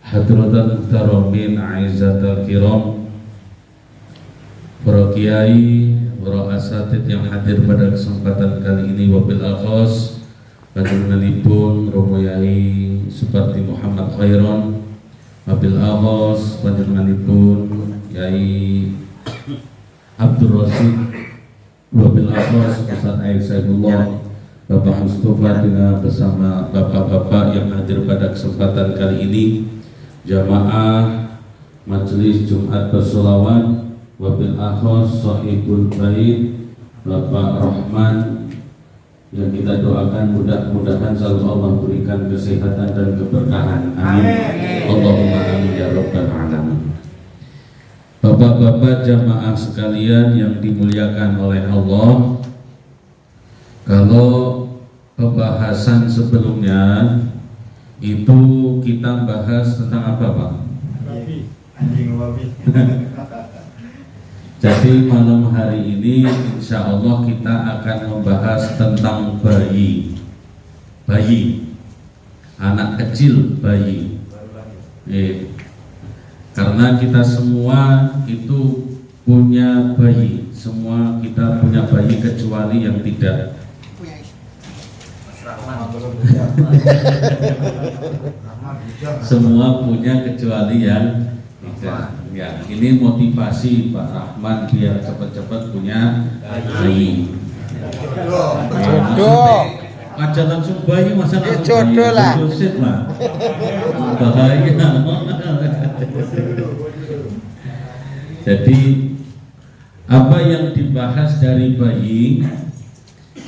Hadratul Muhtaramin Aizatul Kiram, para kiai, para asatidz yang hadir pada kesempatan kali ini, wabil akhos panjenenganipun Romo Yai Suparti Muhammad Khairon, wabil akhos panjenenganipun Yai Abdul Rasid, wabil akhos Ustaz Air Saifullah, Bapak Mustafa dengan bersama bapak-bapak yang hadir pada kesempatan kali ini, jamaah Majelis Jumat Bersolawat, wabil akhos Sahibul Bait Bapak Rahman, yang kita doakan mudah-mudahan selalu Allah berikan kesehatan dan keberkahan. Amin. Allahumma amin ya rabbal alamin. Bapak-bapak jamaah sekalian yang dimuliakan oleh Allah, kalau pembahasan sebelumnya itu kita bahas tentang apa, Pak? Anjing wabi. Jadi malam hari ini insya Allah kita akan membahas tentang bayi, anak kecil, bayi. Karena kita semua itu punya bayi, semua kita punya bayi kecuali yang tidak. Semua punya kecuali yang tidak. Ya, ini motivasi Pak Rahman biar cepat-cepat punya bayi. Jodoh. Aja langsung bayi, masa langsung Jodoh lah. Jodoh lah. Bahaya. Jadi apa yang dibahas dari bayi?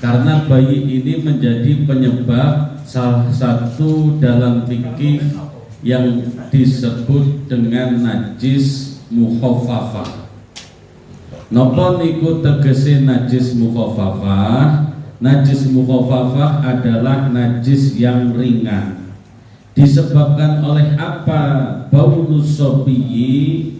Karena bayi ini menjadi penyebab salah satu dalam fikih yang disebut dengan najis mukhafafah. Napa niku tegese najis mukhafafah? Najis mukhafafah adalah najis yang ringan. Disebabkan oleh apa? Baulus sobiyi,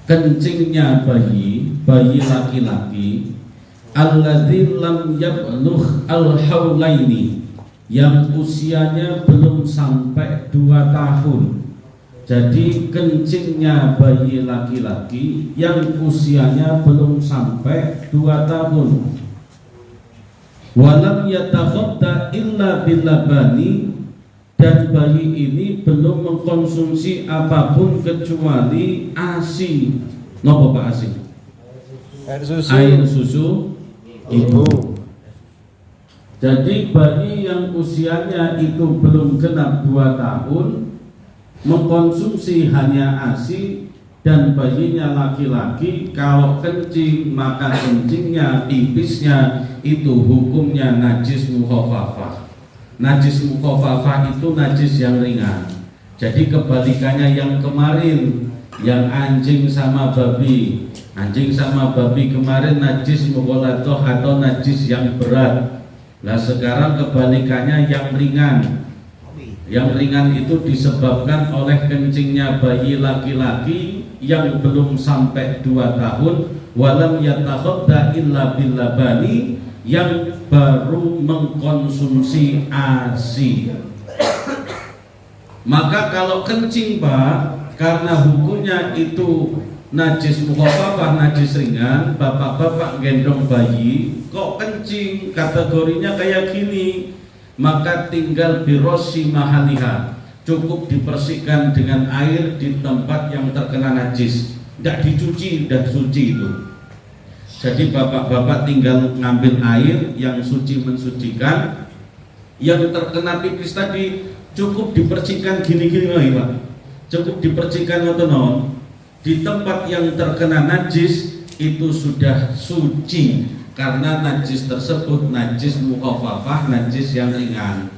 kencingnya bayi laki-laki, alladzi lam yablugh al-haulaini, yang usianya belum sampai 2 tahun. Jadi kencingnya bayi laki-laki yang usianya belum sampai 2 tahun. Walam yatakhadda illa bilabani, dan bayi ini belum mengkonsumsi apapun kecuali ASI. Napa Pak ASI? Air susu ibu. Jadi bayi yang usianya itu belum genap 2 tahun mengkonsumsi hanya ASI, dan bayinya laki-laki, kalau kencing maka kencingnya, pipisnya itu hukumnya najis mukhafafah. Najis mukhafafah itu najis yang ringan. Jadi kebalikannya yang kemarin, yang anjing sama babi. Anjing sama babi kemarin najis mughalatoh atau najis yang berat. Nah sekarang kebalikannya yang ringan. Yang ringan itu disebabkan oleh kencingnya bayi laki-laki yang belum sampai 2 tahun, walam yatakhadda illa billabani, yang baru mengkonsumsi ASI. Maka kalau kencing Pak, karena hukumnya itu najis mukhafafah, najis ringan, bapak-bapak gendong bayi kok kencing, kategorinya kayak gini, maka tinggal birosi mahaliha, cukup dibersihkan dengan air di tempat yang terkena najis, tidak dicuci, sudah suci itu. Jadi bapak-bapak tinggal ngambil air yang suci mensucikan, yang terkena pipis tadi cukup dibersihkan gini-gini Pak, cukup dibersihkan di tempat yang terkena najis itu sudah suci, karena najis tersebut najis mukhafafah, najis yang ringan.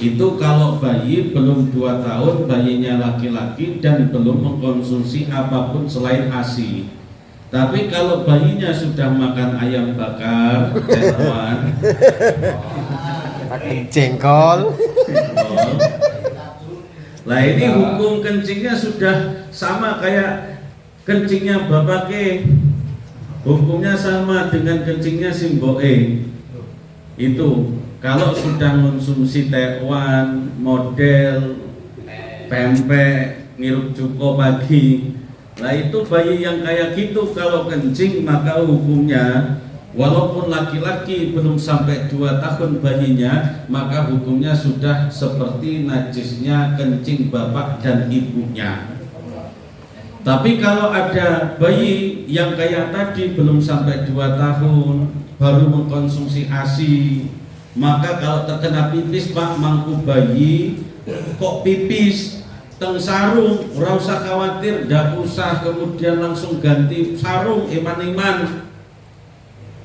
Itu kalau bayi belum 2 tahun, bayinya laki-laki dan belum mengkonsumsi apapun selain ASI. Tapi kalau bayinya sudah makan ayam bakar, jengkol. Lah ini hukum kencingnya sudah sama kayak kencingnya bapake. Hukumnya sama dengan kencingnya simboe. Itu kalau sudah mengonsumsi tekwan, model pempek, ngirup cuko pagi. Nah itu bayi yang kayak gitu kalau kencing maka hukumnya walaupun laki-laki belum sampai 2 tahun bayinya, maka hukumnya sudah seperti najisnya kencing bapak dan ibunya. Tapi kalau ada bayi yang kayak tadi belum sampai 2 tahun, baru mengkonsumsi ASI, maka kalau terkena pipis Pak, mangku bayi kok pipis teng sarung, ora usah khawatir, ndak usah kemudian langsung ganti sarung iman-iman.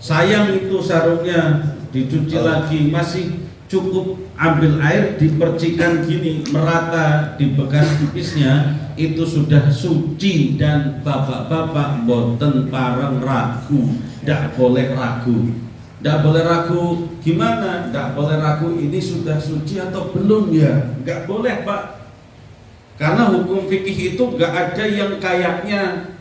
Sayang itu sarungnya, dicuci lagi, masih cukup ambil air dipercikan gini merata di bekas pipisnya, itu sudah suci. Dan bapak-bapak boten pareng ragu, ndak boleh ragu. Ndak boleh ragu gimana? Ndak boleh ragu ini sudah suci atau belum ya? Nggak boleh Pak. Karena hukum fikih itu nggak ada yang kayaknya.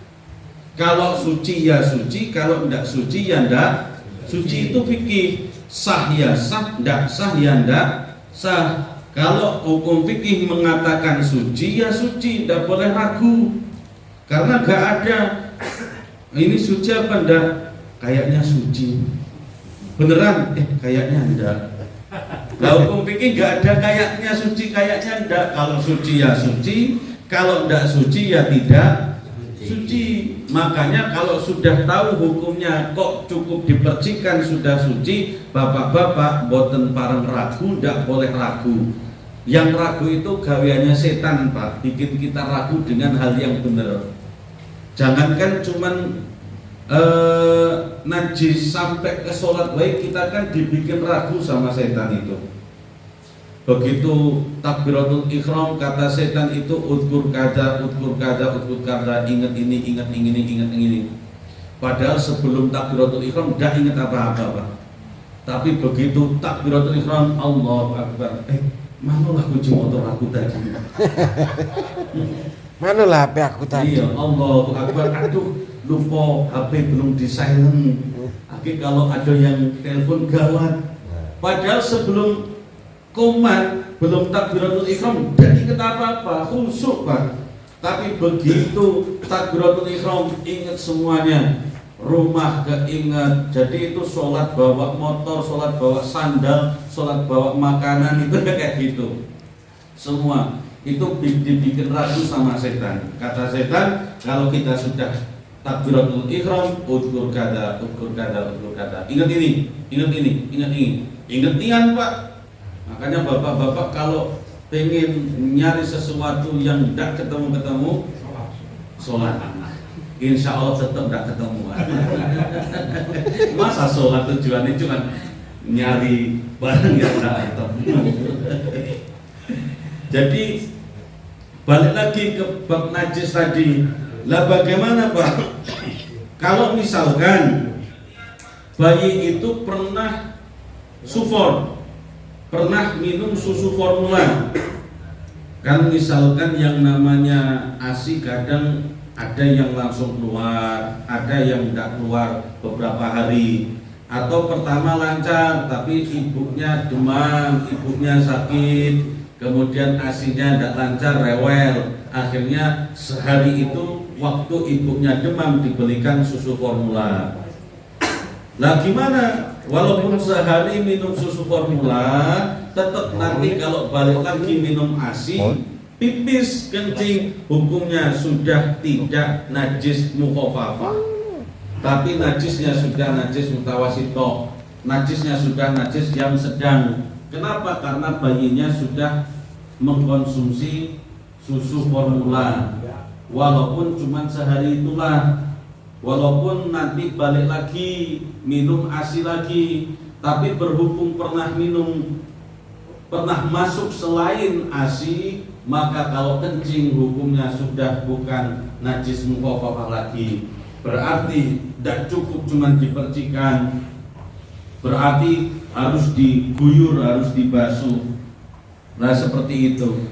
Kalau suci ya suci, kalau ndak suci ya ndak suci. Itu fikih. Sah ya sah, ndak sah ya ndak sah. Kalau hukum fikih mengatakan suci ya suci, ndak boleh ragu. Karena nggak ada ini suci apa ndak? Kayaknya suci. Beneran? Kayaknya ndak. Nah, hukum fikih nggak ada kayaknya suci, kayaknya ndak. Kalau suci ya suci, kalau ndak suci ya tidak suci. Makanya kalau sudah tahu hukumnya kok cukup dipercikan sudah suci, bapak-bapak boten pareng ragu, ndak boleh ragu. Yang ragu itu gaweannya setan Pak, bikin kita ragu dengan hal yang benar. Jangankan cuman najis sampai ke sholat baik, kita kan dibikin ragu sama setan itu. Begitu takbiratul ihram, kata setan itu udkur kada, udkur kada, udkur kada, ingat ini, ingat ini, ingat ini. Padahal sebelum takbiratul ihram tidak ingat apa-apa Pak. Tapi begitu takbiratul ihram, Allahu Akbar, manalah kunci motor aku tadi. Manalah HP aku tadi. Iya, Allahu Akbar, aduh lupa HP belum di silent. Akhirnya kalau ada yang telepon gawat. Padahal sebelum komat, belum takbiratul ihram, tidak ingat apa-apa, khusyuk Pak. Tapi begitu takbiratul ihram, ingat semuanya. Rumah keinget. Jadi itu sholat bawa motor, sholat bawa sandal, sholat bawa makanan, itu kayak gitu. Semua itu dibikin ragu sama setan. Kata setan, kalau kita sudah takbiratul ihram, udkur kada, udkur kada, udkur kada. Ingat ini, ingat ini, ingat ini. Ingat Pak. Makanya bapak-bapak kalau pengen nyari sesuatu yang tidak ketemu-ketemu, sholat. Insya Allah tetap tidak ketemu. Masa sholat tujuannya cuma nyari barang yang tidak ketemu. Jadi balik lagi ke bab najis tadi. Lah bagaimana Pak? Kalau misalkan bayi itu pernah sufor, pernah minum susu formula, kan misalkan yang namanya ASI kadang ada yang langsung keluar, ada yang tidak keluar beberapa hari, atau pertama lancar tapi ibunya demam, ibunya sakit, kemudian ASI-nya tidak lancar, rewel, akhirnya sehari itu waktu ibunya demam dibelikan susu formula. Nah gimana? Walaupun sehari minum susu formula, tetap nanti kalau balik lagi minum ASI, pipis, kencing, hukumnya sudah tidak najis mukhafafah, tapi najisnya sudah najis mutawasito, najisnya sudah najis yang sedang. Kenapa? Karena bayinya sudah mengkonsumsi susu formula, walaupun cuma sehari itulah. Walaupun nanti balik lagi minum ASI lagi, tapi berhubung pernah minum, pernah masuk selain ASI, maka kalau kencing hukumnya sudah bukan najis mukhafafah lagi. Berarti tidak cukup cuma dipercikan, berarti harus diguyur, harus dibasuh. Nah seperti itu.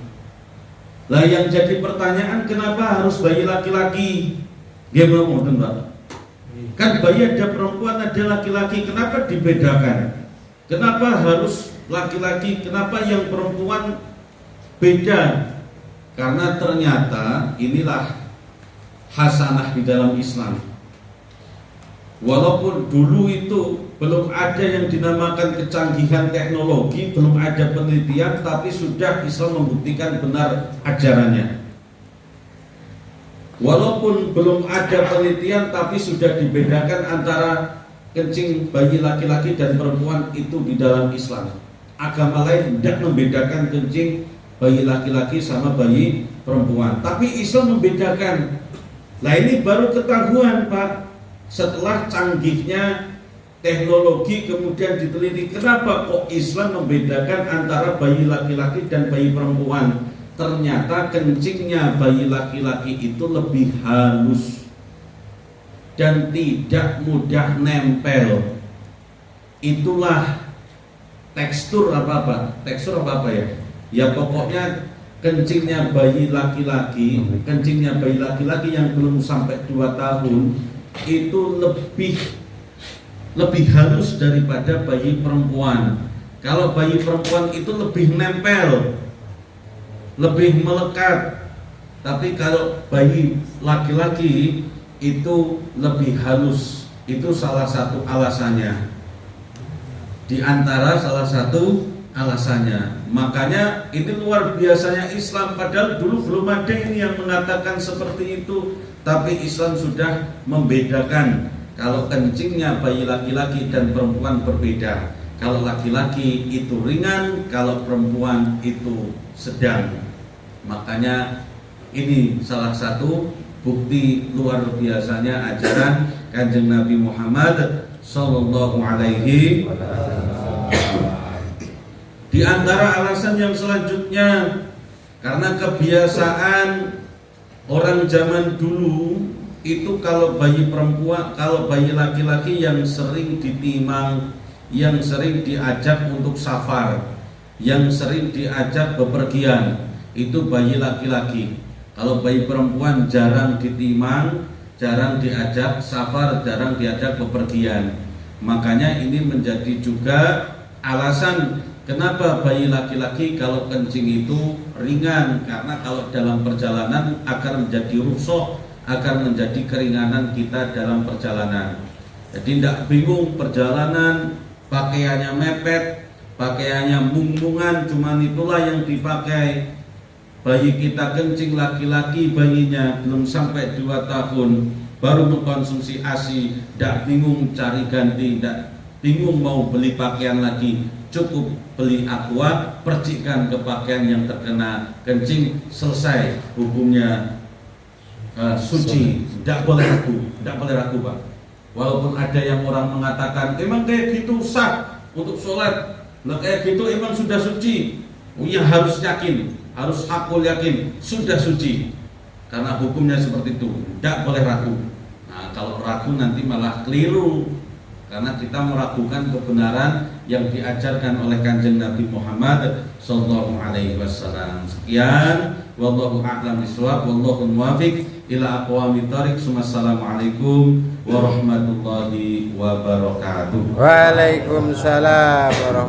Lah yang jadi pertanyaan, kenapa harus bayi laki-laki? Gimana mungkin Pak? Kan bayi ada perempuan, ada laki-laki, kenapa dibedakan? Kenapa harus laki-laki? Kenapa yang perempuan beda? Karena ternyata inilah hasanah di dalam Islam. Walaupun dulu itu belum ada yang dinamakan kecanggihan teknologi, belum ada penelitian, tapi sudah Islam membuktikan benar ajarannya. Walaupun belum ada penelitian, tapi sudah dibedakan antara kencing bayi laki-laki dan perempuan itu di dalam Islam. Agama lain tidak membedakan kencing bayi laki-laki sama bayi perempuan, tapi Islam membedakan. Nah ini baru ketahuan Pak, setelah canggihnya teknologi kemudian diteliti, kenapa kok Islam membedakan antara bayi laki-laki dan bayi perempuan. Ternyata kencingnya bayi laki-laki itu lebih halus dan tidak mudah nempel. Itulah tekstur apa ya? Ya pokoknya kencingnya bayi laki-laki yang belum sampai 2 tahun itu lebih halus daripada bayi perempuan. Kalau bayi perempuan itu lebih nempel, lebih melekat. Tapi kalau bayi laki-laki itu lebih halus. Itu salah satu alasannya. Di antara salah satu alasannya. Makanya ini luar biasanya Islam, padahal dulu belum ada ini yang mengatakan seperti itu, tapi Islam sudah membedakan. Kalau kencingnya bayi laki-laki dan perempuan berbeda. Kalau laki-laki itu ringan, kalau perempuan itu sedang. Makanya ini salah satu bukti luar biasanya ajaran Kanjeng Nabi Muhammad sallallahu alaihi wasallam. Di antara alasan yang selanjutnya, karena kebiasaan orang zaman dulu itu kalau bayi perempuan, kalau bayi laki-laki yang sering ditimang, yang sering diajak untuk safar, yang sering diajak bepergian, itu bayi laki-laki. Kalau bayi perempuan jarang ditimang, jarang diajak safar, jarang diajak bepergian. Makanya ini menjadi juga alasan kenapa bayi laki-laki kalau kencing itu ringan, karena kalau dalam perjalanan akan menjadi rukshoh, akan menjadi keringanan kita dalam perjalanan. Jadi tidak bingung perjalanan, pakaiannya mepet, pakaiannya mung-mungan, cuman itulah yang dipakai. Bayi kita kencing laki-laki, bayinya belum sampai 2 tahun, baru mengkonsumsi ASI, tidak bingung cari ganti, tidak bingung mau beli pakaian lagi, cukup beli aqua, percikan ke pakaian yang terkena kencing, selesai, hukumnya suci. Tidak boleh ragu Pak. Walaupun ada yang orang mengatakan emang kayak gitu sah untuk sholat, nah kayak gitu emang sudah suci. Oh iya, harus yakin, harus hakul yakin sudah suci, karena hukumnya seperti itu, tidak boleh ragu. Nah kalau ragu nanti malah keliru, karena kita meragukan kebenaran yang diajarkan oleh Kanjeng Nabi Muhammad sallallahu alaihi wasallam. Sekian, wallahu a'lam bishawab, wallahu muwaffiq ila aqwamit thariq. Wassalamualaikum warahmatullahi wabarakatuh. Waalaikumsalam warahmatullahi